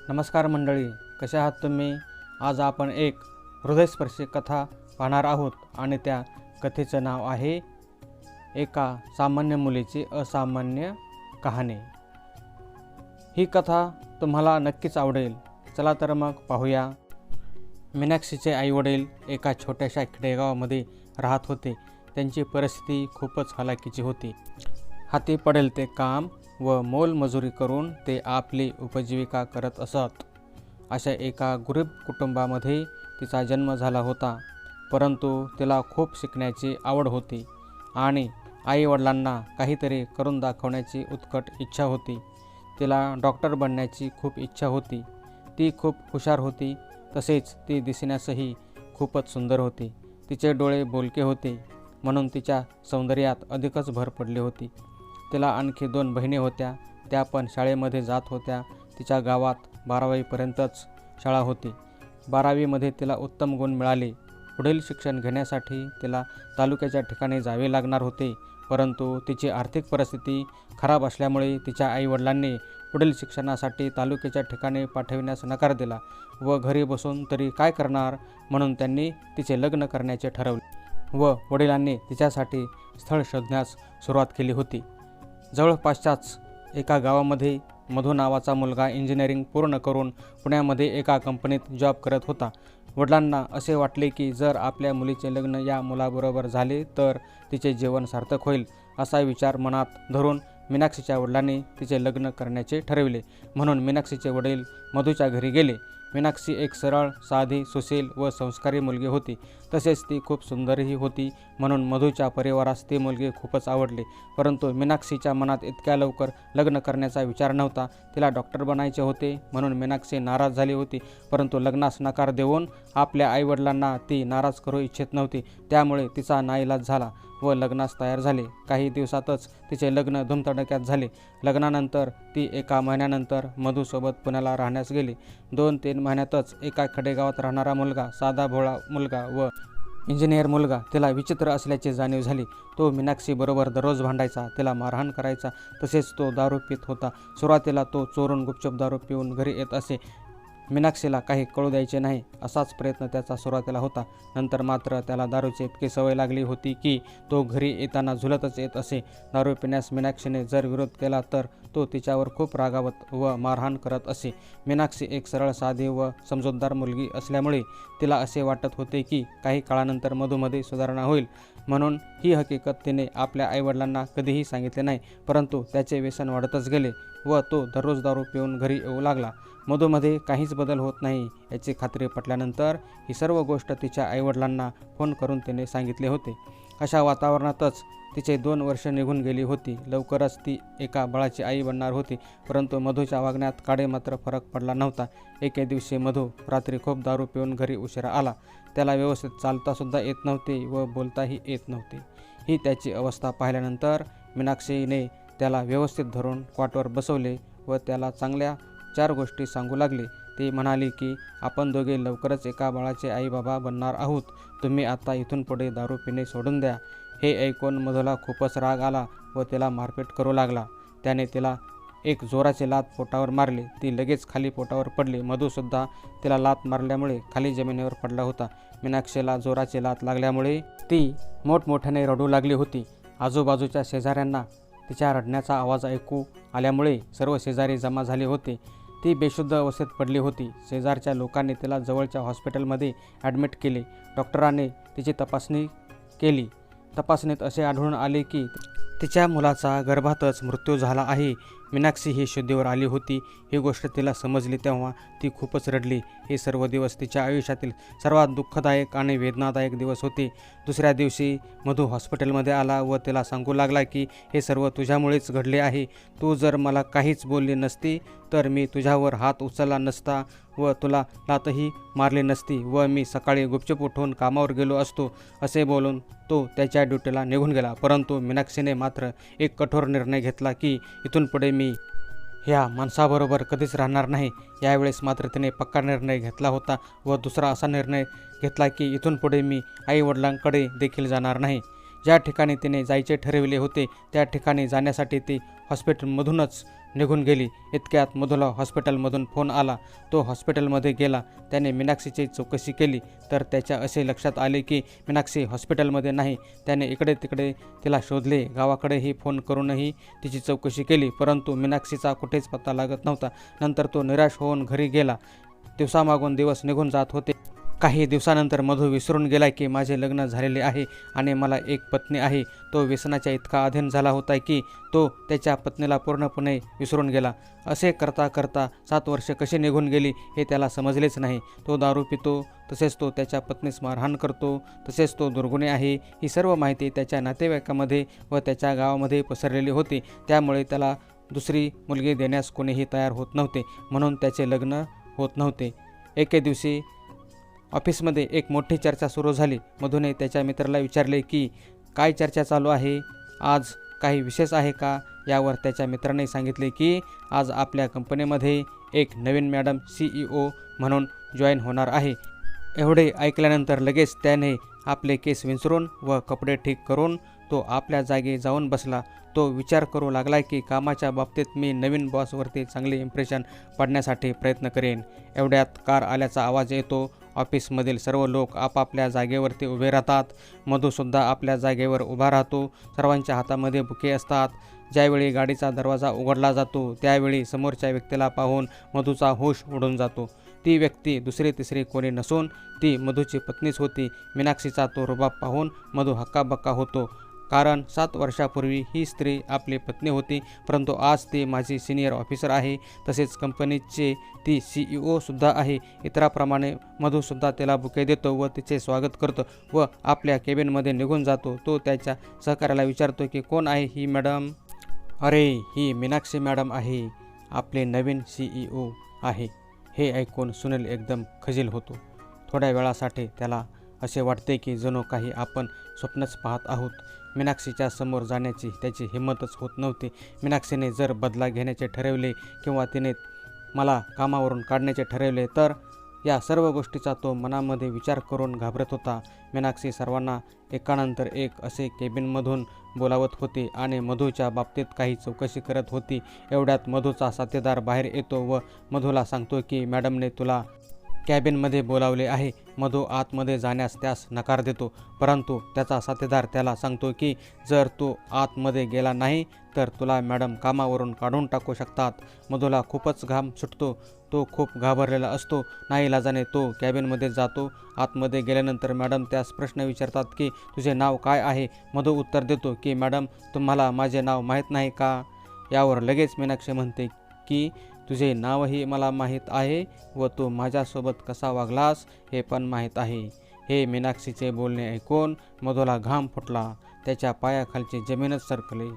नमस्कार मंडळी, कशा आहात तुम्ही? आज आपण एक हृदयस्पर्शी कथा पाहणार आहोत आणि त्या कथेचं नाव आहे एका सामान्य मुलीची असामान्य कहाणी. ही कथा तुम्हाला नक्कीच आवडेल. चला तर मग पाहूया. मीनाक्षीचे आईवडील एका छोट्याशा खेडेगावामध्ये राहत होते. त्यांची परिस्थिती खूपच हलाखीची होती. हाती पडेल ते काम व मोलमजुरी करून ते आपली उपजीविका करत असत. अशा एका गरीब कुटुंबामध्ये तिचा जन्म झाला होता. परंतु तिला खूप शिकण्याची आवड होती आणि आईवडिलांना काहीतरी करून दाखवण्याची उत्कट इच्छा होती. तिला डॉक्टर बनण्याची खूप इच्छा होती. ती खूप हुशार होती. तसेच ती दिसण्यासही खूपच सुंदर होती. तिचे डोळे बोलके होते म्हणून तिच्या सौंदर्यात अधिकच भर पडली होती. तिला आणखी 2 बहिणी होत्या. त्या पण शाळेमध्ये जात होत्या. तिच्या गावात 12वीपर्यंतच शाळा होती. 12वीमध्ये तिला उत्तम गुण मिळाले. पुढील शिक्षण घेण्यासाठी तिला तालुक्याच्या ठिकाणी जावे लागणार होते. परंतु तिची आर्थिक परिस्थिती खराब असल्यामुळे तिच्या आईवडिलांनी पुढील शिक्षणासाठी तालुक्याच्या ठिकाणी पाठविण्यास नकार दिला व घरी बसून तरी काय करणार म्हणून त्यांनी तिचे लग्न करण्याचे ठरवले व वडिलांनी तिच्यासाठी स्थळ शोधण्यास सुरुवात केली होती. जवळपासच्याच एका गावामध्ये मधू नावाचा मुलगा इंजिनिअरिंग पूर्ण करून पुण्यामध्ये एका कंपनीत जॉब करत होता. वडिलांना असे वाटले की जर आपल्या मुलीचे लग्न या मुलाबरोबर झाले तर तिचे जीवन सार्थक होईल. असा विचार मनात धरून मीनाक्षीच्या वडिलांनी तिचे लग्न करण्याचे ठरविले. म्हणून मीनाक्षीचे वडील मधूच्या घरी गेले. मीनाक्षी एक सरळ, साधी, सुशील व संस्कारी मुलगी होती. तसेच ती खूप सुंदरही होती. म्हणून मधूच्या परिवारास ती मुलगी खूपच आवडली. परंतु मीनाक्षीच्या मनात इतक्या लवकर लग्न करण्याचा विचार नव्हता. तिला डॉक्टर बनायचे होते म्हणून मीनाक्षी नाराज झाली होती. परंतु लग्नास नकार देऊन आपल्या आईवडिलांना ती नाराज करू इच्छित नव्हती. त्यामुळे तिचा नाईलाज झाला व लग्नास तयार झाले. काही दिवसातच तिचे लग्न धुमधडाक्यात झाले. लग्नानंतर ती एका महिन्यानंतर मधूसोबत पुण्याला राहण्यास गेली. 2-3 महिन्यातच एका खेडेगावात राहणारा मुलगा, साधा भोळा मुलगा व इंजिनियर मुलगा तिला विचित्र असल्याची जाणीव झाली. तो मीनाक्षीबरोबर दररोज भांडायचा, तिला मारहाण करायचा. तसेच तो दारू पित होता. सुरुवातीला तो चोरून गुपचूप दारू पिऊन घरी येत असे. मीनाक्षीला काही कळू द्यायचे नाही असाच प्रयत्न त्याचा सुरुवातीला होता. नंतर मात्र त्याला दारूची इतकी सवय लागली होती की तो घरी येताना झुलतच येत असे. दारू पिण्यास मीनाक्षीने जर विरोध केला तर तो तिच्यावर खूप रागावत व मारहाण करत असे. मीनाक्षी एक सरळ, साधी व समजूतदार मुलगी असल्यामुळे तिला असे वाटत होते की काही काळानंतर मधूमध्ये सुधारणा होईल. म्हणून ही हकीकत तिने आपल्या आईवडिलांना कधीही सांगितले नाही. परंतु त्याचे व्यसन वाढतच गेले व तो दररोज दारू पिऊन घरी येऊ लागला. मधूमध्ये काहीच बदल होत नाही याची खात्री पटल्यानंतर ही सर्व गोष्ट तिच्या आईवडिलांना फोन करून तिने सांगितले होते. अशा वातावरणातच तिचे 2 वर्ष निघून गेली होती. लवकरच ती एका बाळाची आई बनणार होती. परंतु मधूच्या वागण्यात काडे मात्र फरक पडला नव्हता. एके दिवशी मधू रात्री खूप दारू पिऊन घरी उशिरा आला. त्याला व्यवस्थित चालतासुद्धा येत नव्हते व बोलताही येत नव्हते. ही त्याची अवस्था पाहिल्यानंतर मीनाक्षीने त्याला व्यवस्थित धरून क्वाटवर बसवले व त्याला चांगल्या 4 गोष्टी सांगू लागली. ती म्हणाली की आपण दोघे लवकरच एका बाळाचे आई बाबा बनणार आहोत. तुम्ही आता इथून पुढे दारू पिणे सोडून द्या. हे ऐकून मधूला खूपच राग आला व तिला मारपीट करू लागला. त्याने तिला एक जोराची लाथ पोटावर मारली. ती लगेच खाली पोटावर पडली. मधूसुद्धा तिला लाथ मारल्यामुळे खाली जमिनीवर पडला होता. मीनाक्षीला जोराची लाथ लागल्यामुळे ती मोठमोठ्याने रडू लागली होती. आजूबाजूच्या शेजाऱ्यांना तिच्या रडण्याचा आवाज ऐकू आल्यामुळे सर्व शेजारी जमा झाले होते. ती बेशुद्ध अवस्थेत पडली होती. शेजारच्या लोकांनी तिला जवळच्या हॉस्पिटलमध्ये ॲडमिट केले. डॉक्टरांनी तिची तपासणी केली. तपासणीत असे आढळून आले की तिच्या मुलाचा गर्भातच मृत्यू झाला आहे. मीनाक्षी ही शुद्धीवर आली होती. ही गोष्ट तिला समजली तेव्हा ती खूपच रडली. हे सर्व दिवस तिच्या आयुष्यातील सर्वात दुःखदायक आणि वेदनादायक दिवस होते. दुसऱ्या दिवशी मधू हॉस्पिटलमध्ये आला व तिला सांगू लागला की हे सर्व तुझ्यामुळेच घडले आहे. तू जर मला काहीच बोलली नसती तर मी तुझ्यावर हात उचलला नसता व तुला लाथही मारली नसती व मी सकाळी गुपचूप उठून कामावर गेलो असतो. असे बोलून तो त्याच्या ड्युटीला निघून गेला. परंतु मीनाक्षीने मात्र एक कठोर निर्णय घेतला की इथून पुढे मी ह्या माणसाबरोबर कधीच राहणार नाही. यावेळेस मात्र तिने पक्का निर्णय घेतला होता व दुसरा असा निर्णय घेतला की इथून पुढे मी आईवडिलांकडे देखील जाणार नाही. ज्या ठिकाणी तिने जायचे ठरविले होते त्या ठिकाणी जाण्यासाठी ती हॉस्पिटलमधूनच निघून गेली. इतक्यात मधूला हॉस्पिटलमधून फोन आला. तो हॉस्पिटलमध्ये गेला. त्याने मीनाक्षीची चौकशी केली तर त्याच्या असे लक्षात आले की मीनाक्षी हॉस्पिटलमध्ये नाही. त्याने इकडे तिकडे तिला शोधले. गावाकडेही फोन करूनही तिची चौकशी केली, परंतु मीनाक्षीचा कुठेच पत्ता लागत नव्हता. नंतर तो निराश होऊन घरी गेला. दिवसामागून दिवस निघून जात होते. काही दिवसानंतर मधू विसरून गेला की माझे लग्न झालेले आहे आणि मला एक पत्नी आहे. तो व्यसनाच्या इतका अधीन झाला होता की तो त्याच्या पत्नीला पूर्णपणे विसरून गेला. असे करता करता 7 वर्षे कशी निघून गेली हे त्याला समजलेच नाही. तो दारू पितो, तसेच तो त्याच्या पत्नीस मारहाण करतो, तसेच तो दुर्गुणी आहे. ही सर्व माहिती त्याच्या नातेवाईकामध्ये व त्याच्या गावामध्ये पसरलेली होती. त्यामुळे त्याला दुसरी मुलगी देण्यास कोणीही तयार होत नव्हते, म्हणून त्याचे लग्न होत नव्हते. एके दिवशी ऑफिसमध्ये एक मोठी चर्चा सुरू झाली. मधूने त्याच्या मित्राला विचारले की काय चर्चा चालू आहे, आज काही विशेष आहे का? यावर त्याच्या मित्राने सांगितले की आज आपल्या कंपनीमध्ये एक नवीन मॅडम CEO म्हणून जॉईन होणार आहे. एवढे ऐकल्यानंतर लगेच त्याने आपले केस विंचरून व कपडे ठीक करून तो आपल्या जागी जाऊन बसला. तो विचार करू लागला की कामाच्या बाबतीत मी नवीन बॉसवरती चांगले इम्प्रेशन पडण्यासाठी प्रयत्न करेन. एवढ्यात कार आल्याचा आवाज येतो. ऑफिसमधील सर्व लोक आपापल्या जागेवरती उभे राहतात. मधूसुद्धा आपल्या जागेवर उभा राहतो. सर्वांच्या हातामध्ये बुके असतात. ज्यावेळी गाडीचा दरवाजा उघडला जातो त्यावेळी समोरच्या व्यक्तीला पाहून मधूचा होश उडून जातो. ती व्यक्ती दुसरी तिसरी कोणी नसून ती मधूची पत्नीच होती. मीनाक्षीचा तो रुबाब पाहून मधू हक्काबक्का होतो, कारण 7 वर्षापूर्वी ही स्त्री आपली पत्नी होती, परंतु आज ती माझी सिनियर ऑफिसर आहे. तसेच कंपनीचे ती CEO सुद्धा आहे. इतरांप्रमाणे मधूसुद्धा तिला बुके देतो व तिचे स्वागत करतो व आपल्या केबिनमध्ये निघून जातो. तो त्याच्या सहकार्याला विचारतो की कोण आहे ही मॅडम? अरे, ही मीनाक्षी मॅडम आहे, आपले नवीन CEO आहे. हे ऐकून सुनील एकदम खजील होतो. थोड्या वेळासाठी त्याला असे वाटते की जणू काही आपण स्वप्नच पाहत आहोत. मीनाक्षीच्या समोर जाण्याची त्याची हिंमतच होत नव्हती. मीनाक्षीने जर बदला घेण्याचे ठरवले किंवा तिने मला कामावरून काढण्याचे ठरवले तर या सर्व गोष्टीचा तो मनामध्ये विचार करून घाबरत होता. मीनाक्षी सर्वांना एकानंतर एक असे केबिनमधून बोलावत होती आणि मधूच्या बाबतीत काही चौकशी करत होती. एवढ्यात मधूचा साथीदार बाहेर येतो व मधूला सांगतो की मॅडमने तुला कॅबिनमध्ये बोलावले आहे. मधू आतमध्ये जाण्यास त्यास नकार देतो, परंतु त्याचा साथीदार त्याला सांगतो की जर तू आतमध्ये गेला नाही तर तुला मॅडम कामावरून काढून टाकू शकतात. मधूला खूपच घाम सुटतो. तो खूप घाबरलेला असतो. नाईलाजाने तो कॅबिनमध्ये जातो. आतमध्ये गेल्यानंतर मॅडम त्यास प्रश्न विचारतात की तुझे नाव काय आहे? मधू उत्तर देतो की मॅडम, तुम्हाला माझे नाव माहीत नाही का? यावर लगेच मीनाक्षी म्हणते की तुझे नावही मला माहीत आहे व तू माझ्यासोबत कसा वागलास हे पण माहीत आहे. हे मीनाक्षीचे बोलणे ऐकून मधूला घाम फुटला. त्याच्या पायाखालची जमीनच सरकली.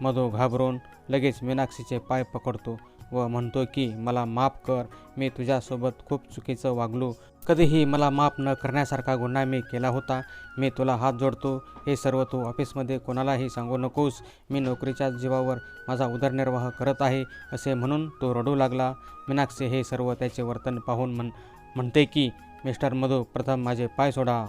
मधू घाबरून लगेच मीनाक्षीचे पाय पकडतो व म्हणतो की मला माफ कर, मी तुझ्यासोबत खूप चुकीचं वागलो. कधीही मला माफ न करण्यासारखा गुन्हा मी केला होता. मी तुला हात जोडतो. हे सर्व तू ऑफिसमध्ये कोणालाही सांगू नकोस. मी नोकरीच्या जीवावर माझा उदरनिर्वाह करत आहे, असे म्हणून तो रडू लागला. मीनाक्षी हे सर्व त्याचे वर्तन पाहून म्हणते की मिस्टर मधू, प्रथम माझे पाय सोडा.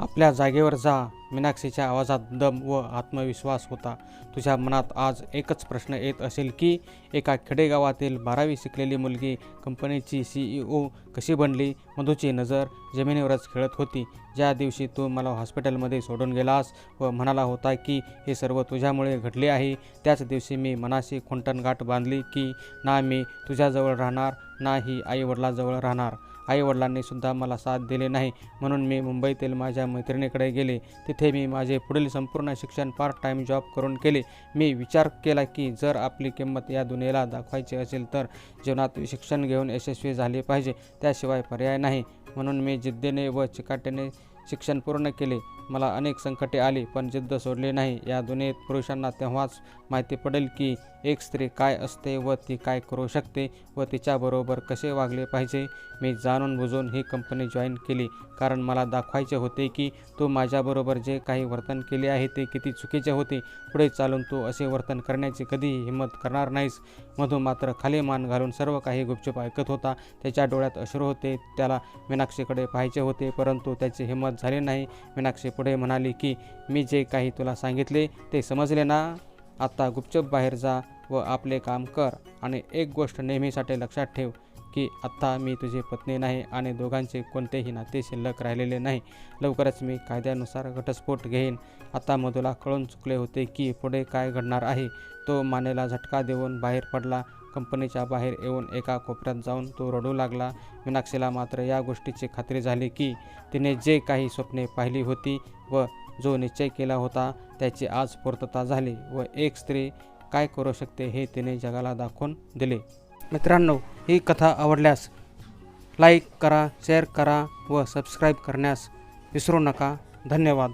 आपल्या जागेवर जा. मीनाक्षीच्या आवाजात दम व आत्मविश्वास होता. तुझ्या मनात आज एकच प्रश्न येत असेल की एका खेडेगावातील 12वी शिकलेली मुलगी कंपनीची CEO कशी बनली? मधूची नजर जमिनीवरच खेळत होती. ज्या दिवशी तू मला हॉस्पिटलमध्ये सोडून गेलास व म्हणाला होता की हे सर्व तुझ्यामुळे घडले आहे, त्याच दिवशी मी मनाशी खुंटणगाठ बांधली की ना मी तुझ्याजवळ राहणार ना ही आईवडिलाजवळ राहणार. आईवडिलांनी सुद्धा मला साथ दिले नाही, म्हणून मी मुंबईतील माझ्या मैत्रिणीकडे गेले. तिथे मी माझे पुढील संपूर्ण शिक्षण पार्ट टाईम जॉब करून केले. मी विचार केला की जर आपली किंमत या दुनियेला दाखवायची असेल तर जीवनात शिक्षण घेऊन यशस्वी झाले पाहिजे, त्याशिवाय पर्याय नाही. म्हणून मी जिद्दीने व चिकाटीने शिक्षण पूर्ण केले. मला अनेक संकटे आली पण जिद्द सोडली नाही. या दुनियेत पुरुषांना तेव्हाच माहिती पडेल की एक स्त्री काय असते व ती काय करू शकते व तिच्याबरोबर कसे वागले पाहिजे. मी जाणून बुजून ही कंपनी जॉईन केली, कारण मला दाखवायचे होते की तू माझ्याबरोबर जे काही वर्तन केले आहे ते किती चुकीचे होते. पुढे चालून तू असे वर्तन करण्याची कधीही हिंमत करणार नाहीस. मधू मात्र खाली मान घालून सर्व काही गुपचूप ऐकत होता. त्याच्या डोळ्यात अश्रू होते. त्याला मीनाक्षीकडे पाहायचे होते, परंतु त्याची हिंमत झाली नाही. मीनाक्षी पुढे म्हणाली की मी जे काही तुला सांगितले ते समजले ना? आता गुपचूप बाहेर जा व आपले काम कर. आणि एक गोष्ट नेहमीसाठी लक्षात ठेव की आत्ता मी तुझी पत्नी नाही आणि दोघांचे कोणतेही नाते शिल्लक राहिलेले नाही. लवकरच मी कायद्यानुसार घटस्फोट घेईन. आता मधूला कळून चुकले होते की पुढे काय घडणार आहे. तो मानेला झटका देऊन बाहेर पडला. कंपनीच्या बाहेर येऊन एका कोपऱ्यात जाऊन तो रडू लागला. मीनाक्षीला मात्र या गोष्टीची खात्री झाली की तिने जे काही स्वप्ने पाहिली होती व जो निश्चय केला होता त्याची आज पूर्तता झाली व एक स्त्री काय करू शकते हे तिने जगाला दाखवून दिले. मित्रांनो, ही कथा आवडल्यास लाईक करा, शेअर करा व सबस्क्राईब करण्यास विसरू नका. धन्यवाद.